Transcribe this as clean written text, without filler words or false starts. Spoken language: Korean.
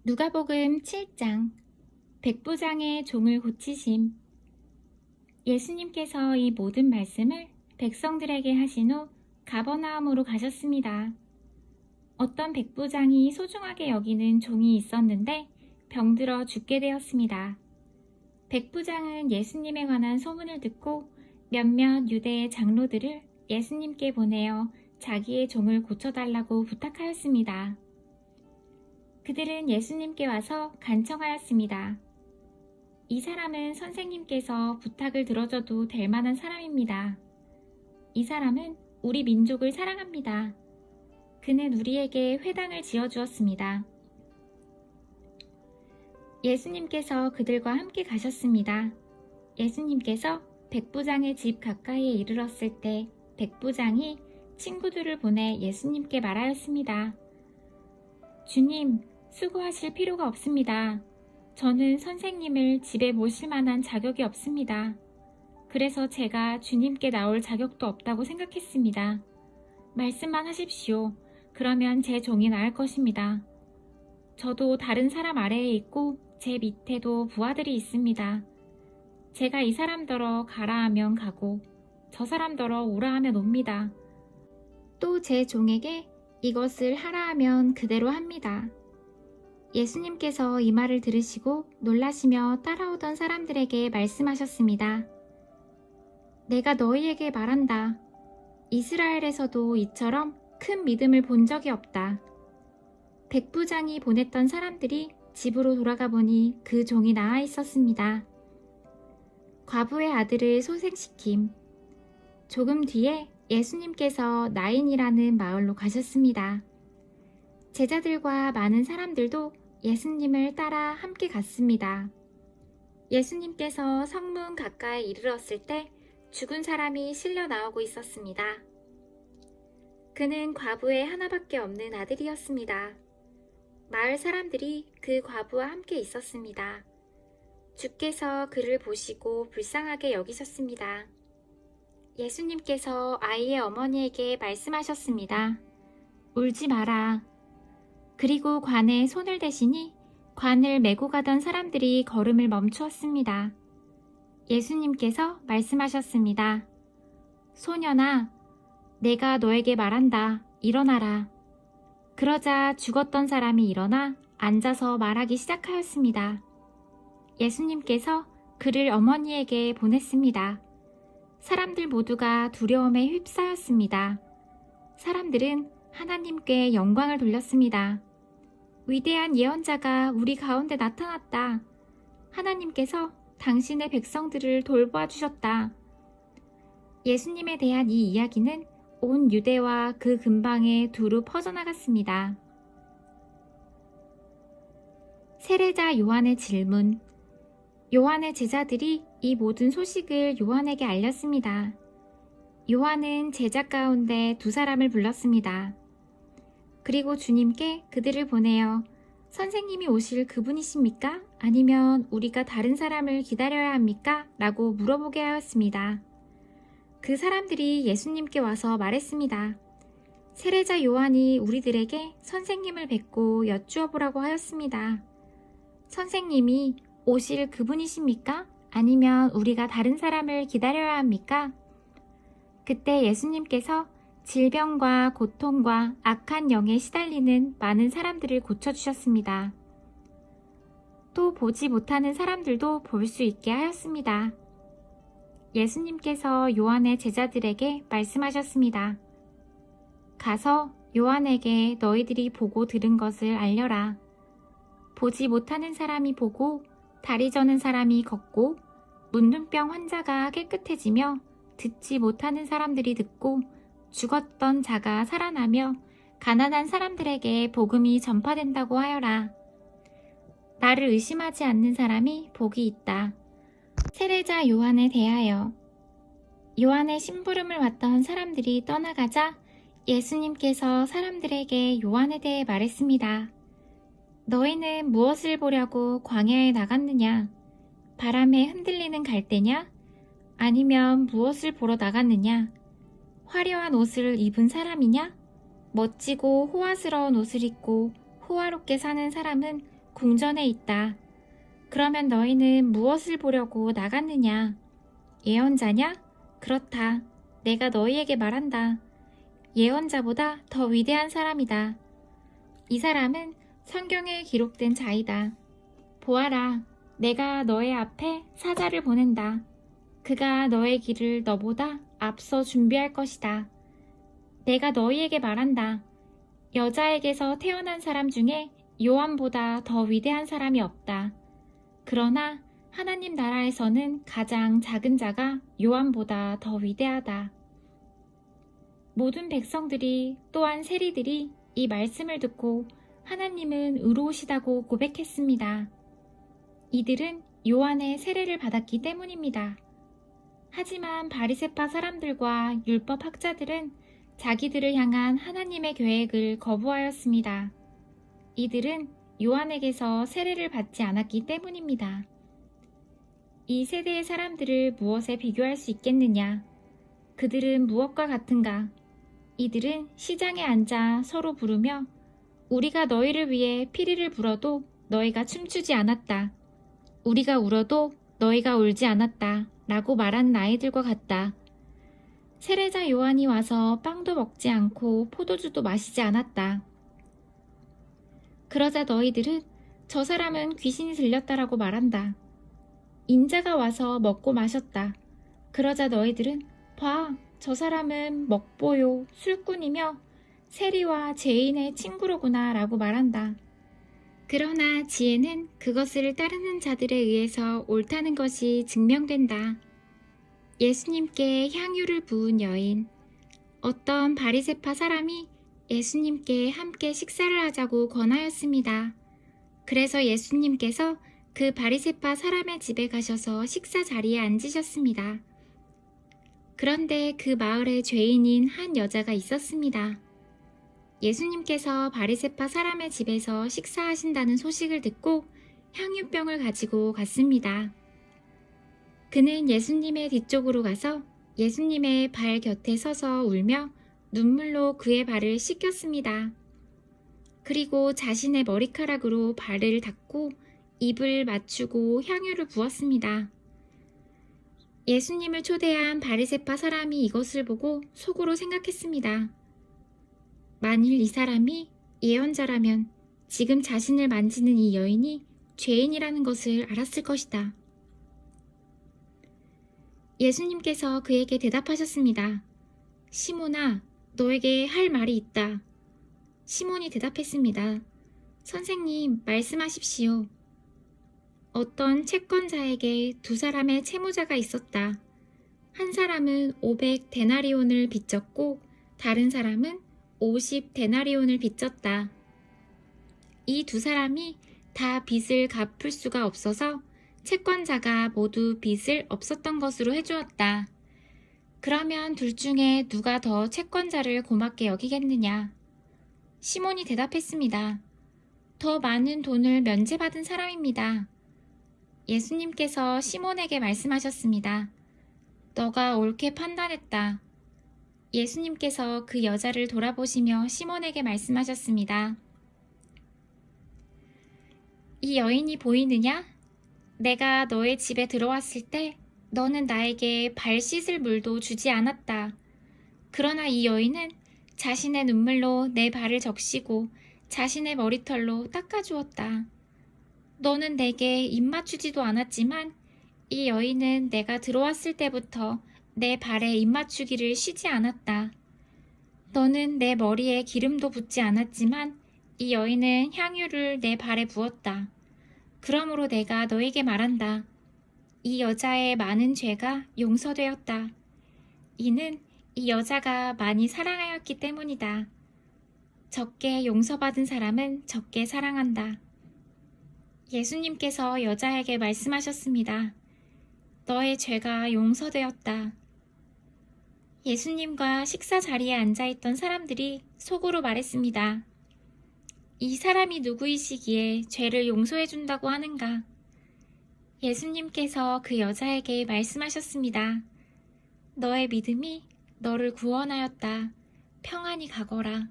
누가복음 7장 백부장의 종을 고치심. 예수님께서 이 모든 말씀을 백성들에게 하신 후 가버나움으로 가셨습니다. 어떤 백부장이 소중하게 여기는 종이 있었는데 병들어 죽게 되었습니다. 백부장은 예수님에 관한 소문을 듣고 몇몇 유대의 장로들을 예수님께 보내어 자기의 종을 고쳐달라고 부탁하였습니다. 그들은 예수님께 와서 간청하였습니다. 이 사람은 선생님께서 부탁을 들어줘도 될 만한 사람입니다. 이 사람은 우리 민족을 사랑합니다. 그는 우리에게 회당을 지어주었습니다. 예수님께서 그들과 함께 가셨습니다. 예수님께서 백부장의 집 가까이에 이르렀을 때 백부장이 친구들을 보내 예수님께 말하였습니다. 주님, 수고하실 필요가 없습니다. 저는 선생님을 집에 모실 만한 자격이 없습니다. 그래서 제가 주님께 나올 자격도 없다고 생각했습니다. 말씀만 하십시오. 그러면 제 종이 나을 것입니다. 저도 다른 사람 아래에 있고 제 밑에도 부하들이 있습니다. 제가 이 사람더러 가라 하면 가고 저 사람더러 오라 하면 옵니다. 또 제 종에게 이것을 하라 하면 그대로 합니다. 예수님께서 이 말을 들으시고 놀라시며 따라오던 사람들에게 말씀하셨습니다. 내가 너희에게 말한다. 이스라엘에서도 이처럼 큰 믿음을 본 적이 없다. 백부장이 보냈던 사람들이 집으로 돌아가 보니 그 종이 나아 있었습니다. 과부의 아들을 소생시킴. 조금 뒤에 예수님께서 나인이라는 마을로 가셨습니다. 제자들과 많은 사람들도 예수님을 따라 함께 갔습니다. 예수님께서 성문 가까이 이르렀을 때 죽은 사람이 실려 나오고 있었습니다. 그는 과부의 하나밖에 없는 아들이었습니다. 마을 사람들이 그 과부와 함께 있었습니다. 주께서 그를 보시고 불쌍하게 여기셨습니다. 예수님께서 아이의 어머니에게 말씀하셨습니다. 울지 마라. 그리고 관에 손을 대시니 관을 메고 가던 사람들이 걸음을 멈추었습니다. 예수님께서 말씀하셨습니다. 소년아, 내가 너에게 말한다. 일어나라. 그러자 죽었던 사람이 일어나 앉아서 말하기 시작하였습니다. 예수님께서 그를 어머니에게 보냈습니다. 사람들 모두가 두려움에 휩싸였습니다. 사람들은 하나님께 영광을 돌렸습니다. 위대한 예언자가 우리 가운데 나타났다. 하나님께서 당신의 백성들을 돌보아 주셨다. 예수님에 대한 이 이야기는 온 유대와 그 근방에 두루 퍼져나갔습니다. 세례자 요한의 질문. 요한의 제자들이 이 모든 소식을 요한에게 알렸습니다. 요한은 제자 가운데 두 사람을 불렀습니다. 그리고 주님께 그들을 보내어 선생님이 오실 그분이십니까? 아니면 우리가 다른 사람을 기다려야 합니까? 라고 물어보게 하였습니다. 그 사람들이 예수님께 와서 말했습니다. 세례자 요한이 우리들에게 선생님을 뵙고 여쭈어 보라고 하였습니다. 선생님이 오실 그분이십니까? 아니면 우리가 다른 사람을 기다려야 합니까? 그때 예수님께서 질병과 고통과 악한 영에 시달리는 많은 사람들을 고쳐주셨습니다. 또 보지 못하는 사람들도 볼 수 있게 하였습니다. 예수님께서 요한의 제자들에게 말씀하셨습니다. 가서 요한에게 너희들이 보고 들은 것을 알려라. 보지 못하는 사람이 보고 다리 저는 사람이 걷고 문둥병 환자가 깨끗해지며 듣지 못하는 사람들이 듣고 죽었던 자가 살아나며 가난한 사람들에게 복음이 전파된다고 하여라. 나를 의심하지 않는 사람이 복이 있다. 세례자 요한에 대하여. 요한의 심부름을 왔던 사람들이 떠나가자 예수님께서 사람들에게 요한에 대해 말했습니다. 너희는 무엇을 보려고 광야에 나갔느냐? 바람에 흔들리는 갈대냐? 아니면 무엇을 보러 나갔느냐? 화려한 옷을 입은 사람이냐? 멋지고 호화스러운 옷을 입고 호화롭게 사는 사람은 궁전에 있다. 그러면 너희는 무엇을 보려고 나갔느냐? 예언자냐? 그렇다. 내가 너희에게 말한다. 예언자보다 더 위대한 사람이다. 이 사람은 성경에 기록된 자이다. 보아라, 내가 너의 앞에 사자를 보낸다. 그가 너의 길을 너보다 앞서 준비할 것이다. 내가 너희에게 말한다. 여자에게서 태어난 사람 중에 요한보다 더 위대한 사람이 없다. 그러나 하나님 나라에서는 가장 작은 자가 요한보다 더 위대하다. 모든 백성들이 또한 세리들이 이 말씀을 듣고 하나님은 의로우시다고 고백했습니다. 이들은 요한의 세례를 받았기 때문입니다. 하지만 바리새파 사람들과 율법 학자들은 자기들을 향한 하나님의 계획을 거부하였습니다. 이들은 요한에게서 세례를 받지 않았기 때문입니다. 이 세대의 사람들을 무엇에 비교할 수 있겠느냐? 그들은 무엇과 같은가? 이들은 시장에 앉아 서로 부르며 우리가 너희를 위해 피리를 불어도 너희가 춤추지 않았다. 우리가 울어도 너희가 울지 않았다. 라고 말하는 아이들과 같다. 세례자 요한이 와서 빵도 먹지 않고 포도주도 마시지 않았다. 그러자 너희들은 저 사람은 귀신이 들렸다라고 말한다. 인자가 와서 먹고 마셨다. 그러자 너희들은 봐, 저 사람은 먹보요, 술꾼이며 세리와 죄인의 친구로구나 라고 말한다. 그러나 지혜는 그것을 따르는 자들에 의해서 옳다는 것이 증명된다. 예수님께 향유를 부은 여인. 어떤 바리새파 사람이 예수님께 함께 식사를 하자고 권하였습니다. 그래서 예수님께서 그 바리새파 사람의 집에 가셔서 식사 자리에 앉으셨습니다. 그런데 그 마을에 죄인인 한 여자가 있었습니다. 예수님께서 바리새파 사람의 집에서 식사하신다는 소식을 듣고 향유병을 가지고 갔습니다. 그는 예수님의 뒤쪽으로 가서 예수님의 발 곁에 서서 울며 눈물로 그의 발을 씻겼습니다. 그리고 자신의 머리카락으로 발을 닦고 입을 맞추고 향유를 부었습니다. 예수님을 초대한 바리새파 사람이 이것을 보고 속으로 생각했습니다. 만일 이 사람이 예언자라면 지금 자신을 만지는 이 여인이 죄인이라는 것을 알았을 것이다. 예수님께서 그에게 대답하셨습니다. 시몬아, 너에게 할 말이 있다. 시몬이 대답했습니다. 선생님, 말씀하십시오. 어떤 채권자에게 두 사람의 채무자가 있었다. 한 사람은 500데나리온을 빚졌고 다른 사람은 50데나리온을 빚졌다. 이 두 사람이 다 빚을 갚을 수가 없어서 채권자가 모두 빚을 없었던 것으로 해주었다. 그러면 둘 중에 누가 더 채권자를 고맙게 여기겠느냐? 시몬이 대답했습니다. 더 많은 돈을 면제받은 사람입니다. 예수님께서 시몬에게 말씀하셨습니다. 너가 옳게 판단했다. 예수님께서 그 여자를 돌아보시며 시몬에게 말씀하셨습니다. 이 여인이 보이느냐? 내가 너의 집에 들어왔을 때 너는 나에게 발 씻을 물도 주지 않았다. 그러나 이 여인은 자신의 눈물로 내 발을 적시고 자신의 머리털로 닦아주었다. 너는 내게 입 맞추지도 않았지만 이 여인은 내가 들어왔을 때부터 내 발에 입 맞추기를 쉬지 않았다. 너는 내 머리에 기름도 붓지 않았지만 이 여인은 향유를 내 발에 부었다. 그러므로 내가 너에게 말한다. 이 여자의 많은 죄가 용서되었다. 이는 이 여자가 많이 사랑하였기 때문이다. 적게 용서받은 사람은 적게 사랑한다. 예수님께서 여자에게 말씀하셨습니다. 너의 죄가 용서되었다. 예수님과 식사 자리에 앉아있던 사람들이 속으로 말했습니다. 이 사람이 누구이시기에 죄를 용서해준다고 하는가? 예수님께서 그 여자에게 말씀하셨습니다. 너의 믿음이 너를 구원하였다. 평안히 가거라.